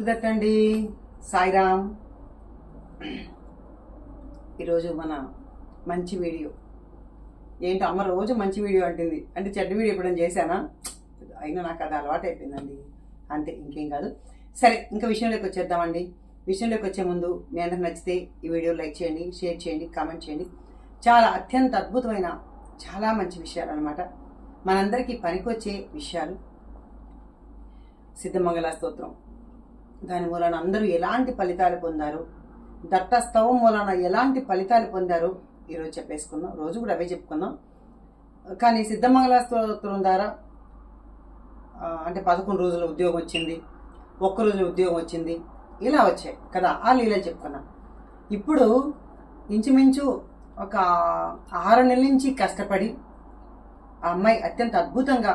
గురుదత్ అండి. సాయిరామ్. ఈరోజు మన మంచి వీడియో ఏంటి అమ్మ రోజు మంచి వీడియో అంటుంది అంటే చెడ్డ వీడియో ఎప్పుడైనా చేశానా? అయినా నాకు అది అలవాటు అయిపోయిందండి, అంతే, ఇంకేం కాదు. సరే, ఇంకా విషయంలోకి వచ్చేద్దామండి. విషయంలోకి వచ్చే ముందు మీ అందరికి నచ్చితే ఈ వీడియో లైక్ చేయండి, షేర్ చేయండి, కామెంట్ చేయండి. చాలా అత్యంత అద్భుతమైన చాలా మంచి విషయాలు అనమాట, మనందరికీ పనికొచ్చే విషయాలు. సిద్ధమంగళ స్తోత్రం, దాని మూలన అందరూ ఎలాంటి ఫలితాలు పొందారు, దత్తస్తవం మూలన ఎలాంటి ఫలితాలు పొందారు ఈరోజు చెప్పేసుకుందాం. రోజు కూడా అవే చెప్పుకుందాం. కానీ సిద్ధమంగళ స్తోత్రం ద్వారా అంటే 11 రోజుల ఉద్యోగం వచ్చింది, ఒక్క రోజుల ఉద్యోగం వచ్చింది, ఇలా వచ్చాయి కదా, ఆ లీలలు చెప్పుకున్నాం. ఇప్పుడు ఇంచుమించు ఒక 6 నెలల నుంచి కష్టపడి ఆ అమ్మాయి అత్యంత అద్భుతంగా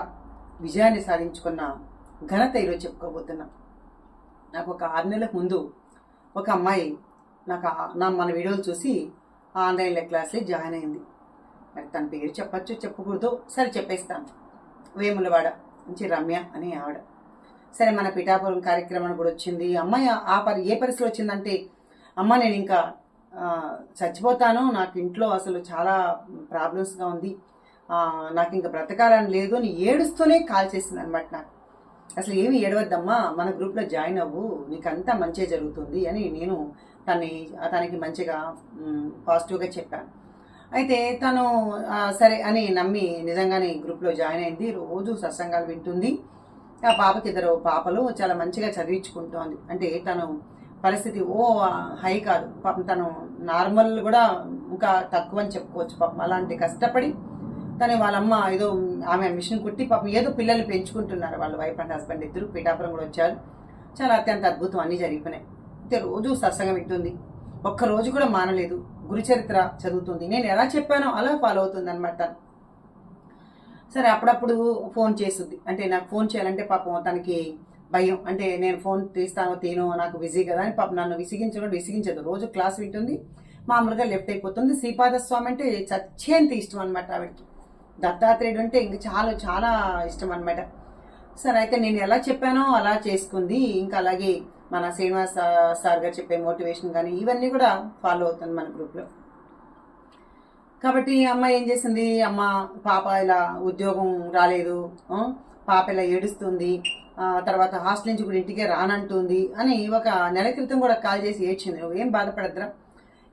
విజయాన్ని సాధించుకున్న ఘనత ఈరోజు చెప్పుకోబోతున్నా. నాకు ఒక 6 నెలలకు ముందు ఒక అమ్మాయి మన వీడియోలు చూసి ఆన్లైన్ క్లాస్లో జాయిన్ అయింది. మరి తన పేరు చెప్పచ్చు చెప్పకూడదు, సరే చెప్పేస్తాను. వేములవాడ నుంచి రమ్య అని ఆవిడ. సరే, మన పిఠాపురం కార్యక్రమానికి కూడా వచ్చింది. అమ్మాయి ఏ పరిస్థితి వచ్చిందంటే, అమ్మ నేను ఇంకా చచ్చిపోతాను, నాకు ఇంట్లో అసలు చాలా ప్రాబ్లమ్స్గా ఉంది, నాకు ఇంకా బ్రతకాలని లేదు అని ఏడుస్తూనే కాల్ చేసింది అనమాట. నాకు అసలు ఏమి ఏడవద్దమ్మా, మన గ్రూప్లో జాయిన్ అవ్వు, నీకు అంతా మంచిగా జరుగుతుంది అని నేను తనకి మంచిగా పాజిటివ్గా చెప్పాను. అయితే తను సరే అని నమ్మి నిజంగానే గ్రూప్లో జాయిన్ అయింది. రోజు సత్సంగాలు వింటుంది. ఆ పాపకి 2 పాపలు, చాలా మంచిగా చదివించుకుంటోంది. అంటే తను పరిస్థితి హై కాదు పాపం, తను నార్మల్ కూడా ఇంకా తక్కువ అని చెప్పుకోవచ్చు. పాపం అలాంటి కష్టపడి తను వాళ్ళమ్మ ఏదో ఆమె మిషన్ కుట్టి పాపం ఏదో పిల్లల్ని పెంచుకుంటున్నారు. వాళ్ళ వైఫ్ అండ్ హస్బెండ్ ఇద్దరు పిఠాపురం కూడా వచ్చారు. చాలా అత్యంత అద్భుతం, అన్నీ జరిగిపోయినాయి. అయితే రోజు సత్సంగం వింటుంది, ఒక్కరోజు కూడా మానలేదు. గురుచరిత్ర చదువుతుంది. నేను ఎలా చెప్పానో అలా ఫాలో అవుతుంది అనమాట. సరే, అప్పుడప్పుడు ఫోన్ చేస్తుంది. అంటే నాకు ఫోన్ చేయాలంటే పాపం తనకి భయం. అంటే నేను ఫోన్ తీస్తానో తీనో, నాకు బిజీ కదా అని పాపం నన్ను విసిగించదు. రోజు క్లాస్ వింటుంది, మామూలుగా లెఫ్ట్ అయిపోతుంది. శ్రీపాద స్వామి అంటే చచ్చేంత ఇష్టం అనమాట ఆవిడకి. దత్తాత్రేయుడు అంటే ఇంక చాలా చాలా ఇష్టం అనమాట. సరే, అయితే నేను ఎలా చెప్పానో అలా చేసుకుంది. ఇంకా అలాగే మన శ్రీనివాస్ సార్ గారు చెప్పే మోటివేషన్ కానీ ఇవన్నీ కూడా ఫాలో అవుతుంది మన గ్రూప్లో. కాబట్టి అమ్మ ఏం చేసింది, అమ్మ పాప ఇలా ఉద్యోగం రాలేదు, పాప ఇలా ఏడుస్తుంది, తర్వాత హాస్టల్ నుంచి కూడా ఇంటికే రానంటుంది అని ఒక నెల క్రితం కూడా కాల్ చేసి ఏడ్చింది. నువ్వు ఏం బాధపడద్దురా,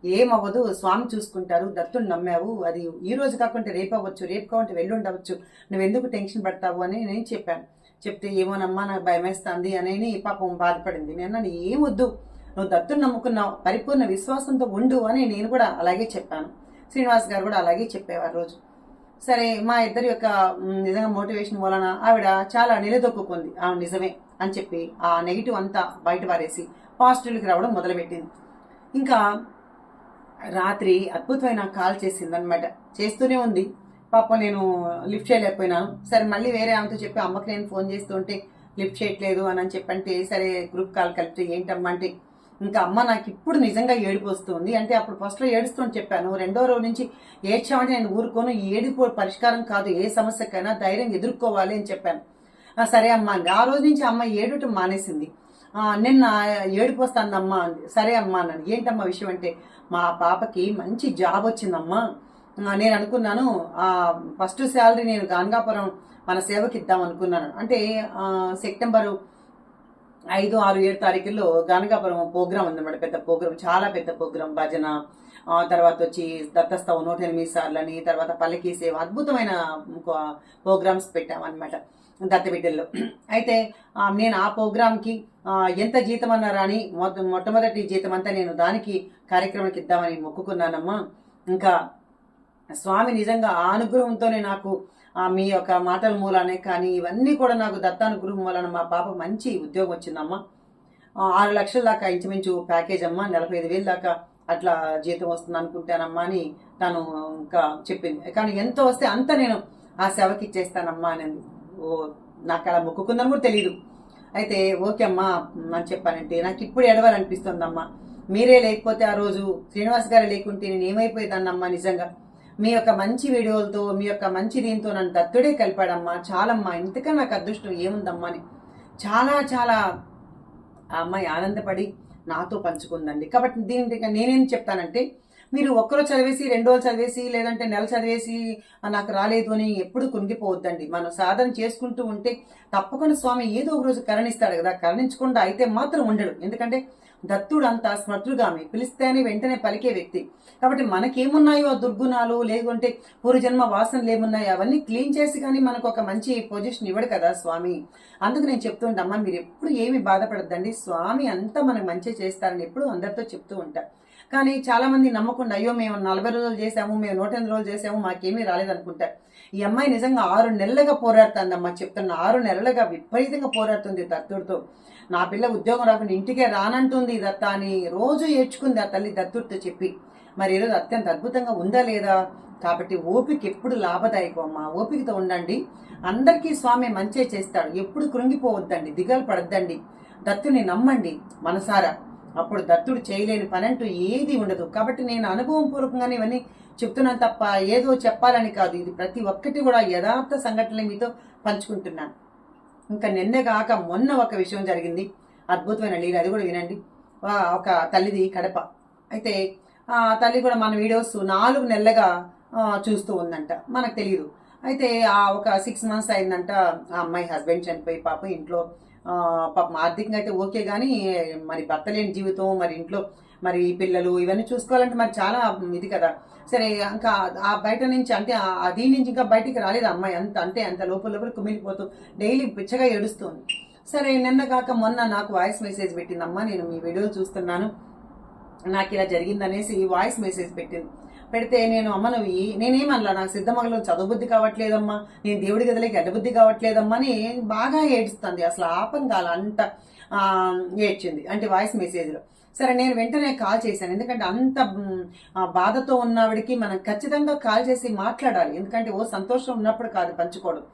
ఏమవ్వదు, స్వామి చూసుకుంటారు, దత్తుని నమ్మావు, అది ఈ రోజు కాకుంటే రేపు అవ్వచ్చు, రేపు కాకుంటే వెళ్ళుండవచ్చు, నువ్వెందుకు టెన్షన్ పడతావు అని నేను చెప్పాను. చెప్తే ఏమోనమ్మా నాకు భయమేస్తుంది అని పాపం బాధపడింది. నేను ఏమొద్దు, నువ్వు దత్తుని నమ్ముకున్నావు, పరిపూర్ణ విశ్వాసంతో ఉండు అని నేను కూడా అలాగే చెప్పాను. శ్రీనివాస్ గారు కూడా అలాగే చెప్పేవారు రోజు. సరే, మా ఇద్దరి యొక్క నిజంగా మోటివేషన్ వలన ఆవిడ చాలా నిలదొక్కుంది. నిజమే అని చెప్పి ఆ నెగిటివ్ అంతా బయట పారేసి పాజిటివ్కి రావడం మొదలుపెట్టింది. ఇంకా రాత్రి అద్భుతమైన కాల్ చేసింది అనమాట. చేస్తూనే ఉంది. పాపం నేను లిఫ్ట్ చేయలేకపోయినాను. సరే, మళ్ళీ వేరే ఆమెతో చెప్పి అమ్మకి నేను ఫోన్ చేస్తుంటే లిఫ్ట్ చేయట్లేదు అని చెప్పంటే, సరే గ్రూప్ కాల్ కలిపితే ఏంటమ్మా అంటే, ఇంకా అమ్మ నాకు ఇప్పుడు నిజంగా ఏడుపు వస్తుంది అంటే, అప్పుడు ఫస్ట్లో ఏడుస్తూ చెప్పాను, 2వ రోజు నుంచి ఏడ్చామంటే నేను ఊరుకోను, ఏడుపు పరిష్కారం కాదు, ఏ సమస్యకైనా ధైర్యం ఎదుర్కోవాలి అని చెప్పాను. సరే అమ్మ అండి. ఆ రోజు నుంచి అమ్మ ఏడుటం మానేసింది. నిన్న ఏడుపు వస్తుందమ్మా అంది. సరే అమ్మా అన్నాను. ఏంటమ్మా విషయం అంటే, మా పాపకి మంచి జాబ్ వచ్చిందమ్మా, నేను అనుకున్నాను ఫస్ట్ శాలరీ నేను గాంగాపురం మన సేవకి ఇద్దాం అనుకున్నాను. అంటే సెప్టెంబరు 5, 6, 7 తారీఖుల్లో గానగాపురం ప్రోగ్రాం ఉందన్నమాట. పెద్ద ప్రోగ్రాం, చాలా పెద్ద ప్రోగ్రాం, భజన, తర్వాత వచ్చి దత్తస్తవం 108 సార్లు అని, తర్వాత పల్లకీ సేవ, అద్భుతమైన ప్రోగ్రామ్స్ పెట్టామన్నమాట దత్తబిడ్డల్లో. అయితే నేను ఆ ప్రోగ్రాంకి ఎంత జీతం అన్నారా అని మొట్టమొదటి జీతం అంతా నేను దానికి కార్యక్రమానికి ఇద్దామని మొక్కుకున్నానమ్మా. ఇంకా స్వామి నిజంగా ఆ అనుగ్రహంతోనే నాకు మీ యొక్క మాటల మూలానే కానీ ఇవన్నీ కూడా నాకు దత్తానుగ్రహం వలన మా పాప మంచి ఉద్యోగం వచ్చిందమ్మా. 6 లక్షల దాకా ఇంచుమించు ప్యాకేజ్ అమ్మా, 45,000 దాకా అట్లా జీతం వస్తుంది అనుకుంటానమ్మా అని తను ఇంకా చెప్పింది. కానీ ఎంత వస్తే అంత నేను ఆ సేవకి ఇచ్చేస్తానమ్మా అని. నాకు అలా మొక్కుకుందని కూడా తెలియదు. అయితే ఓకే అమ్మా అని చెప్పానంటే, నాకు ఇప్పుడు ఎడవాలనిపిస్తుందమ్మా, మీరే లేకపోతే ఆ రోజు శ్రీనివాస్ గారు లేకుంటే నేను ఏమైపోయేదాన్నమ్మా. నిజంగా మీ యొక్క మంచి వీడియోలతో, మీ యొక్క మంచి దీంతో నన్ను దత్తుడే కలిపాడమ్మా, చాలమ్మా, ఇంతకన్నా నాకు అదృష్టం ఏముందమ్మా అని చాలా చాలా ఆ అమ్మాయి ఆనందపడి నాతో పంచుకుందండి. కాబట్టి దీనికి నేనేం చెప్తానంటే, మీరు ఒక్కరోజు చదివేసి, 2 రోజులు చదివేసి, లేదంటే నెల చదివేసి నాకు రాలేదు అని ఎప్పుడు కుంగిపోవద్దండి. మనం సాధన చేసుకుంటూ ఉంటే తప్పకుండా స్వామి ఏదో ఒక రోజు కరుణిస్తాడు కదా! కరుణించకుండా అయితే మాత్రం ఉండడు. ఎందుకంటే దత్తుడు అంత స్మృతుగామి, పిలిస్తేనే వెంటనే పలికే వ్యక్తి. కాబట్టి మనకేమున్నాయో ఆ దుర్గుణాలు, లేకుంటే పూర్వజన్మ వాసనలు ఏమున్నాయో అవన్నీ క్లీన్ చేసి కానీ మనకు ఒక మంచి పొజిషన్ ఇవ్వడు కదా స్వామి. అందుకు నేను చెప్తుంటమ్మా, మీరు ఎప్పుడు ఏమి బాధపడద్దండి, స్వామి అంతా మనకు మంచి చేస్తారని ఎప్పుడు అందరితో చెప్తూ ఉంటా. కానీ చాలా మంది నమ్మకుండా, అయ్యో మేము 40 రోజులు చేసాము, మేము 108 రోజులు చేసాము, మాకేమీ రాలేదనుకుంటారు. ఈ అమ్మాయి నిజంగా 6 నెలలుగా పోరాడుతుందమ్మా, చెప్తున్నా. 6 నెలలుగా విపరీతంగా పోరాడుతుంది దత్తుడితో. నా పిల్ల ఉద్యోగం రాకుండా ఇంటికే రానంటుంది దత్త అని రోజు ఏడ్చుకుంది ఆ తల్లి దత్తుడితో చెప్పి. మరి ఈరోజు అత్యంత అద్భుతంగా ఉందా లేదా? కాబట్టి ఓపిక ఎప్పుడు లాభదాయకం అమ్మా, ఓపికతో ఉండండి. అందరికీ స్వామి మంచే చేస్తాడు. ఎప్పుడు కృంగిపోవద్దండి, దిగాలు పడద్దండి. దత్తుని నమ్మండి మనసారా. అప్పుడు దత్తుడు చేయలేని పని అంటూ ఏది ఉండదు. కాబట్టి నేను అనుభవం పూర్వకంగానే ఇవన్నీ చెప్తున్నాను తప్ప ఏదో చెప్పాలని కాదు. ఇది ప్రతి ఒక్కటి కూడా యథార్థ సంఘటనలు మీతో పంచుకుంటున్నాను. ఇంకా నిన్నే కాక మొన్న ఒక విషయం జరిగింది, అద్భుతమైన లీల, అది కూడా వినండి. ఒక తల్లిది కడప. అయితే ఆ తల్లి కూడా మన వీడియోస్ 4 నెలలుగా చూస్తూ ఉందంట, మనకు తెలియదు. అయితే ఆ ఒక 6 months అయిందంట. ఆ అమ్మాయి హస్బెండ్ చనిపోయి పాపం ఇంట్లో పాపం ఆర్థికంగా అయితే ఓకే కానీ మరి భర్త లేని జీవితం, మరి ఇంట్లో మరి పిల్లలు ఇవన్నీ చూసుకోవాలంటే మరి చాలా ఇది కదా. సరే ఇంకా ఆ బయట నుంచి అంటే దీని నుంచి ఇంకా బయటికి రాలేదు అమ్మాయి. అంత లోపల లోపల కుమిలిపోతూ డైలీ పిచ్చగా ఏడుస్తుంది. సరే నిన్న కాక మొన్న నాకు వాయిస్ మెసేజ్ పెట్టిందమ్మా, నేను మీ వీడియోలు చూస్తున్నాను, నాకు ఇలా జరిగిందనేసి వాయిస్ మెసేజ్ పెట్టింది. పెడితే నేను అమ్మ నువ్వు నేనేమన్నా, నాకు సిద్ధమగలో చదువుబుద్ధి కావట్లేదమ్మా, నేను దేవుడి గదిలోకి ఎడబుద్ధి కావట్లేదమ్మా అని బాగా ఏడుస్తుంది. అసలు ఆపం కాల అంత ఏడ్చింది అంటే వాయిస్ మెసేజ్లో. సరే నేను వెంటనే కాల్ చేశాను, ఎందుకంటే అంత బాధతో ఉన్నవాడికి మనం ఖచ్చితంగా కాల్ చేసి మాట్లాడాలి. ఎందుకంటే సంతోషం ఉన్నప్పుడు కాదు పంచుకోవడం,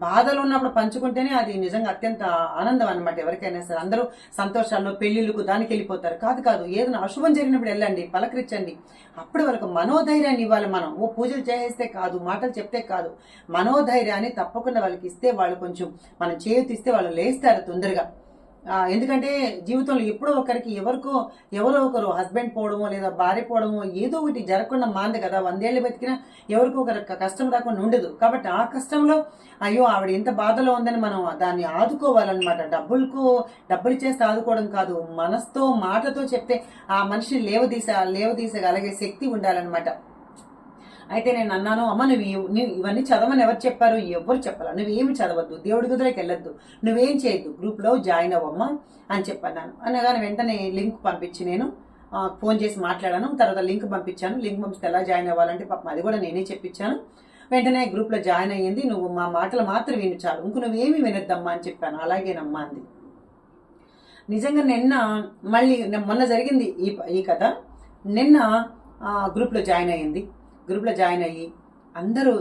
బాధలు ఉన్నప్పుడు పంచుకుంటేనే అది నిజంగా అత్యంత ఆనందం అనమాట. ఎవరికైనా సరే అందరూ సంతోషాల్లో పెళ్లిళ్ళకు దానికి వెళ్ళిపోతారు. కాదు, ఏదైనా అశుభం జరిగినప్పుడు వెళ్ళండి, పలకరించండి. అప్పుడు వాళ్ళకు మనోధైర్యాన్ని ఇవ్వాలి. మనం పూజలు చేస్తే కాదు, మాటలు చెప్తే కాదు, మనోధైర్యాన్ని తప్పకుండా వాళ్ళకి ఇస్తే వాళ్ళు కొంచెం మనం చేతిస్తే వాళ్ళు లేస్తారు తొందరగా. ఎందుకంటే జీవితంలో ఎప్పుడో ఒకరికి ఎవరో ఒకరు హస్బెండ్ పోవడమో లేదా భార్య పోవడమో ఏదో ఒకటి జరగకుండా మాంది కదా. 100 ఏళ్ళు బతికినా ఎవరికో ఒకరు కష్టం రాకుండా ఉండదు. కాబట్టి ఆ కష్టంలో అయ్యో ఆవిడ ఎంత బాధలో ఉందని మనం దాన్ని ఆదుకోవాలన్నమాట. డబ్బులు చేస్తే ఆదుకోవడం కాదు, మనసుతో మాటతో చెప్తే ఆ మనిషిని లేవదీసగలిగే శక్తి ఉండాలన్నమాట. అయితే నేను అన్నాను, అమ్మ నువ్వు ఇవన్నీ చదవని ఎవరు చెప్పారు? ఎవరు చెప్పాలా, నువ్వేమి చదవద్దు, దేవుడి గదిలోకి వెళ్ళొద్దు, నువ్వేం చేయొద్దు, గ్రూప్లో జాయిన్ అవ్వమ్మా అని చెప్పన్నాను. అనగానే వెంటనే లింక్ పంపించి నేను ఫోన్ చేసి మాట్లాడాను. తర్వాత లింక్ పంపించాను. లింక్ పంపిస్తే ఎలా జాయిన్ అవ్వాలంటే పాపం అది కూడా నేనే చెప్పించాను. వెంటనే గ్రూప్లో జాయిన్ అయ్యింది. నువ్వు మా మాటలు మాత్రం విను చాలు, ఇంక నువ్వేమి వినొద్దమ్మా అని చెప్పాను. అలాగేనమ్మా అంది. నిజంగా నిన్న మళ్ళీ మొన్న జరిగింది ఈ కథ. నిన్న గ్రూప్లో జాయిన్ అయ్యింది. గ్రూప్లో జాయిన్ అయ్యి అందరూ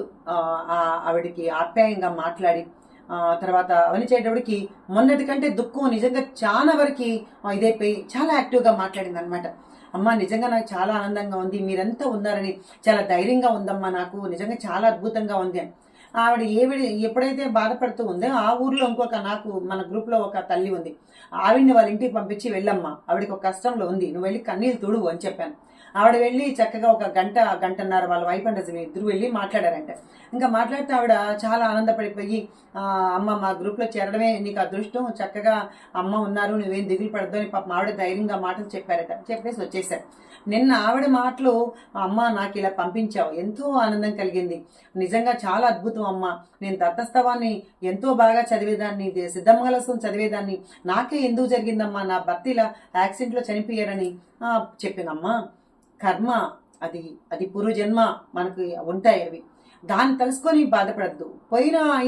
ఆవిడికి ఆప్యాయంగా మాట్లాడి తర్వాత అవన్నీ చేయటప్పటికి మొన్నటి కంటే దుఃఖం నిజంగా చాలా వరకు ఇదైపోయి చాలా యాక్టివ్గా మాట్లాడింది అనమాట. అమ్మ నిజంగా నాకు చాలా ఆనందంగా ఉంది, మీరంతా ఉన్నారని చాలా ధైర్యంగా ఉందమ్మా, నాకు నిజంగా చాలా అద్భుతంగా ఉంది అని. ఆవిడ ఎప్పుడైతే బాధపడుతూ ఉందో ఆ ఊర్లో నాకు మన గ్రూప్లో ఒక తల్లి ఉంది, ఆవిడ్ని వాళ్ళ ఇంటికి పంపించి వెళ్ళమ్మా, ఆవిడకి ఒక కష్టంలో ఉంది, నువ్వు వెళ్ళి కన్నీళ్ళు తుడువు అని చెప్పాను. ఆవిడ వెళ్ళి చక్కగా ఒక గంటన్నర వాళ్ళ వైఫ్ అండ్ హస్బెండ్ ఇద్దరు వెళ్ళి మాట్లాడారంట. ఇంకా మాట్లాడితే ఆవిడ చాలా ఆనందపడిపోయి, అమ్మ మా గ్రూప్లో చేరడమే నీకు అదృష్టం, చక్కగా అమ్మ ఉన్నారు, నువ్వేం దిగులు పడద్దు అని పాపం ఆవిడ ధైర్యంగా మాటలు చెప్పారట. చెప్పేసి వచ్చేసారు. నిన్న ఆవిడ మాటలు, అమ్మ నాకు ఇలా పంపించావు, ఎంతో ఆనందం కలిగింది, నిజంగా చాలా అద్భుతం అమ్మ, నేను దత్తస్తవాన్ని ఎంతో బాగా చదివేదాన్ని, సిద్ధమంగళం చదివేదాన్ని, నాకే ఎందుకు జరిగిందమ్మా, నా భర్త ఇలా యాక్సిడెంట్లో చనిపోయారని చెప్పినమ్మా. కర్మ అది పూర్వజన్మ మనకు ఉంటాయి అవి, దాన్ని తెలుసుకొని బాధపడద్దు.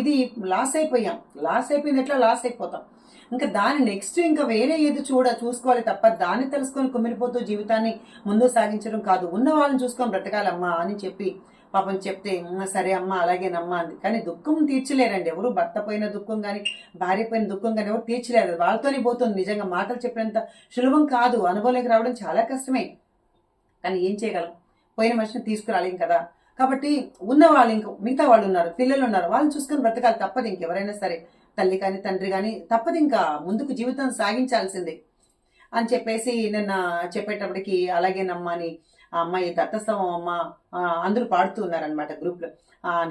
ఇది లాస్ అయిపోయింది, ఎట్లా లాస్ అయిపోతాం, ఇంకా దాని నెక్స్ట్ ఇంకా వేరే ఏది చూసుకోవాలి తప్ప దాన్ని తెలుసుకొని కుమిలిపోతూ జీవితాన్ని ముందు సాగించడం కాదు. ఉన్న వాళ్ళని చూసుకొని బ్రతకాలమ్మా అని చెప్పి పాపం చెప్తే సరే అమ్మ అలాగేనమ్మా అంది. కానీ దుఃఖం తీర్చలేరండి ఎవరు, భర్త పోయిన దుఃఖం కానీ భార్య పోయిన దుఃఖం కానీ ఎవరు తీర్చలేరు, వాళ్ళతోనే పోతుంది. నిజంగా మాటలు చెప్పినంత సులభం కాదు, అనుభవంలోకి రావడం చాలా కష్టమే. కానీ ఏం చేయగలం, పోయిన మనిషిని తీసుకురాలేం కదా. కాబట్టి ఉన్న వాళ్ళు ఇంకా మిగతా వాళ్ళు ఉన్నారు, పిల్లలు ఉన్నారు, వాళ్ళని చూసుకొని బ్రతకాలి తప్పదు. ఇంకెవరైనా సరే తల్లి కానీ తండ్రి కానీ తప్పదు, ఇంకా ముందుకు జీవితం సాగించాల్సిందే. అని చెప్పేసి నిన్న చెప్పేటప్పటికి అలాగేనమ్మా అని ఆ అమ్మాయి దత్తస్తవం అమ్మ అందరూ పాడుతూ ఉన్నారనమాట గ్రూప్లో.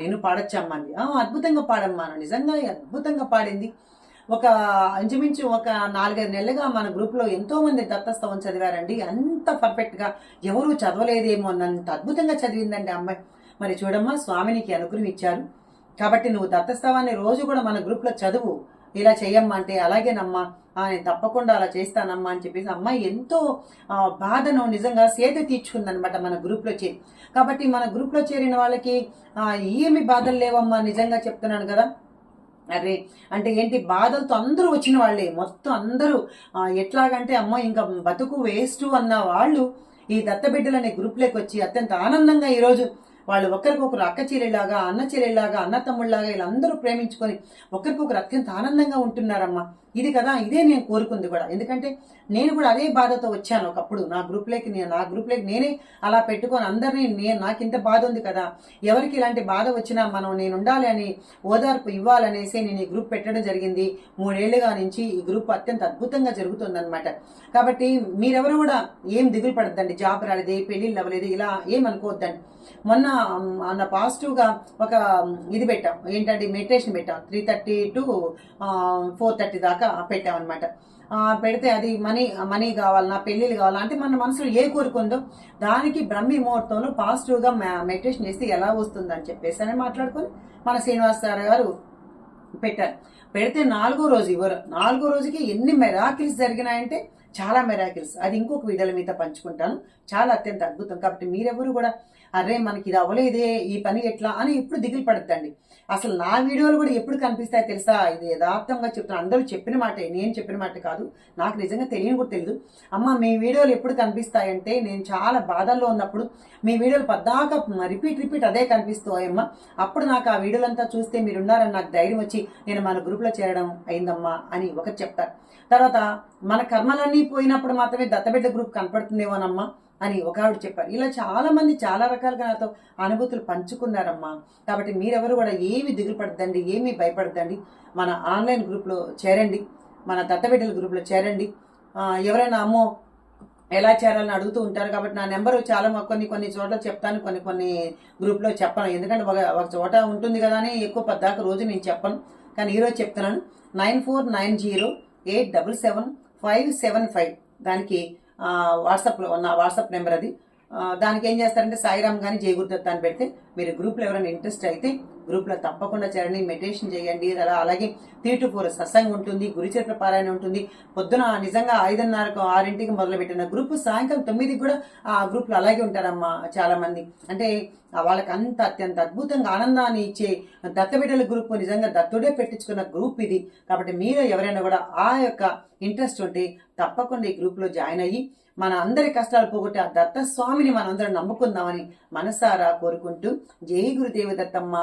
నేను పాడొచ్చమ్మా అంది. అద్భుతంగా పాడమ్మా, నిజంగా అద్భుతంగా పాడింది. ఒక ఇంచుమించు ఒక 4-5 నెలలుగా మన గ్రూప్లో ఎంతో మంది దత్తస్తవం చదివారండి. అంత పర్ఫెక్ట్గా ఎవరూ చదవలేదేమో అన్నంత అద్భుతంగా చదివిందండి అమ్మాయి. మరి చూడమ్మా, స్వామినికి అనుగ్రహం ఇచ్చారు కాబట్టి నువ్వు దత్తస్తవాన్ని రోజు కూడా మన గ్రూప్లో చదువు, ఇలా చెయ్యమ్మా అంటే అలాగేనమ్మా, నేను తప్పకుండా అలా చేస్తానమ్మా అని చెప్పేసి అమ్మాయి ఎంతో బాధను నిజంగా సేద తీర్చుకుందనమాట మన గ్రూప్లో చేరి. కాబట్టి మన గ్రూప్లో చేరిన వాళ్ళకి ఏమి బాధలు లేవమ్మా, నిజంగా చెప్తున్నాను కదా. అరే అంటే ఏంటి, బాధలతో అందరూ వచ్చిన వాళ్ళే, మొత్తం అందరూ ఎట్లాగంటే అమ్మో ఇంకా బతుకు వేస్ట్ అన్న వాళ్ళు ఈ దత్తబిడ్డలనే గ్రూప్లోకి వచ్చి అత్యంత ఆనందంగా ఈరోజు వాళ్ళు ఒకరికొకరు అక్క చెల్లెలాగా, అన్న చెల్లెలాగా, అన్న తమ్ముళ్ళలాగా వీళ్ళందరూ ప్రేమించుకొని ఒకరికొకరు అత్యంత ఆనందంగా ఉంటున్నారమ్మా. ఇది కదా, ఇదే నేను కోరుకుంది కూడా. ఎందుకంటే నేను కూడా అదే బాధతో వచ్చాను ఒకప్పుడు నా గ్రూప్లోకి నేనే అలా పెట్టుకొని అందరినీ నాకు ఇంత బాధ ఉంది కదా, ఎవరికి ఇలాంటి బాధ వచ్చినా నేను ఉండాలి అని ఓదార్పు ఇవ్వాలనేసి నేను ఈ గ్రూప్ పెట్టడం జరిగింది. 3 ఏళ్లుగా నుంచి ఈ గ్రూప్ అత్యంత అద్భుతంగా జరుగుతుందన్నమాట. కాబట్టి మీరెవరు కూడా ఏం దిగులు పడద్దండి, జాబ్ రాలేదు, పెళ్లిళ్ళు అవ్వలేదు, ఇలా ఏమనుకోవద్దండి. మొన్న పాజిటివ్గా ఒక ఇది పెట్టాం, ఏంటంటే మెడిటేషన్ పెట్టాం. 3:30 to 4:30 దాకా పెట్టామన్నమాట. పెడితే అది మనీ కావాలన్నా, పెళ్ళిళ్ళు కావాలన్నా, అంటే మన మనసులో ఏ కోరుకుందో దానికి బ్రహ్మి ముహూర్తంలో పాజిటివ్గా మెడిటేషన్ చేస్తే ఎలా వస్తుందని చెప్పేసి అని మాట్లాడుకొని మన శ్రీనివాస్ గారు పెట్టారు. పెడితే 4వ రోజు ఇవ్వరు. 4వ రోజుకి ఎన్ని మెరాకిల్స్ జరిగినాయంటే చాలా మెరాకిల్స్. అది ఇంకొక వీడియోలో మీతో పంచుకుంటాను. చాలా అత్యంత అద్భుతం. కాబట్టి మీరెవరు కూడా అరే మనకి ఇది అవ్వలేదే, ఈ పని ఎట్లా అని ఎప్పుడు దిగులు పడద్దండి. అసలు నా వీడియోలు కూడా ఎప్పుడు కనిపిస్తాయో తెలుసా, ఇది యథార్థంగా చెప్తాను. అందరూ చెప్పిన మాటే, నేను చెప్పిన మాట కాదు, నాకు నిజంగా తెలియని కూడా తెలియదు. అమ్మ మీ వీడియోలు ఎప్పుడు కనిపిస్తాయంటే నేను చాలా బాధల్లో ఉన్నప్పుడు మీ వీడియోలు పద్దాక రిపీట్ అదే కనిపిస్తాయమ్మా. అప్పుడు నాకు ఆ వీడియోలంతా చూస్తే మీరున్నారని నాకు ధైర్యం వచ్చి నేను మన గ్రూప్లో చేరడం అయిందమ్మా అని ఒకటి చెప్తారు. తర్వాత మన కర్మలన్నీ పోయినప్పుడు మాత్రమే దత్తబిడ్డ గ్రూప్ కనపడుతుందేమోనమ్మా అని ఒక ఆవిడ చెప్పారు. ఇలా చాలా మంది చాలా రకాలుగా నాతో అనుభూతులు పంచుకున్నారమ్మా. కాబట్టి మీరెవరు కూడా ఏమి దిగులు పడద్దండి, ఏమీ భయపడద్దండి. మన ఆన్లైన్ గ్రూప్లో చేరండి, మన దత్తబిడ్డల గ్రూప్లో చేరండి. ఎవరైనా అమ్మో ఎలా చేరాలని అడుగుతూ ఉంటారు కాబట్టి నా నెంబరు చాలా కొన్ని చోట్ల చెప్తాను, కొన్ని గ్రూప్లో చెప్పను. ఎందుకంటే ఒక చోట ఉంటుంది కదా అని ఎక్కువ పద్దాక రోజు నేను చెప్పను. కానీ ఈరోజు చెప్తున్నాను. 9490877575 దానికి వాట్సాప్లో నా వాట్సాప్ నెంబర్ అది. దానికి ఏం చేస్తారంటే సాయిరామ్ కానీ జయగురుదత్త అని పెడితే మీరు గ్రూప్లో ఎవరైనా ఇంట్రెస్ట్ అయితే గ్రూప్లో తప్పకుండా చేరండి, మెడిటేషన్ చేయండి. అలాగే 3 to 4 సత్సంగం ఉంటుంది, గురుచరిత్ర పారాయణ ఉంటుంది. పొద్దున నిజంగా 5:30కు 6ంటికి మొదలుపెట్టిన గ్రూప్ సాయంకాలం 9కి కూడా ఆ గ్రూప్లో అలాగే ఉంటారమ్మా చాలా మంది. అంటే వాళ్ళకి అత్యంత అద్భుతంగా ఆనందాన్ని ఇచ్చే దత్తబిడ్డల గ్రూప్, నిజంగా దత్తుడే పెట్టించుకున్న గ్రూప్ ఇది. కాబట్టి మీరు ఎవరైనా కూడా ఆ యొక్క ఇంట్రెస్ట్ ఉంటే తప్పకుండా ఈ గ్రూప్లో జాయిన్ అయ్యి మన అందరి కష్టాలు పోగొట్టి ఆ దత్తస్వామిని మనందరం నమ్ముకుందామని మనసారా కోరుకుంటూ జై గురుదేవ దత్తమ్మ.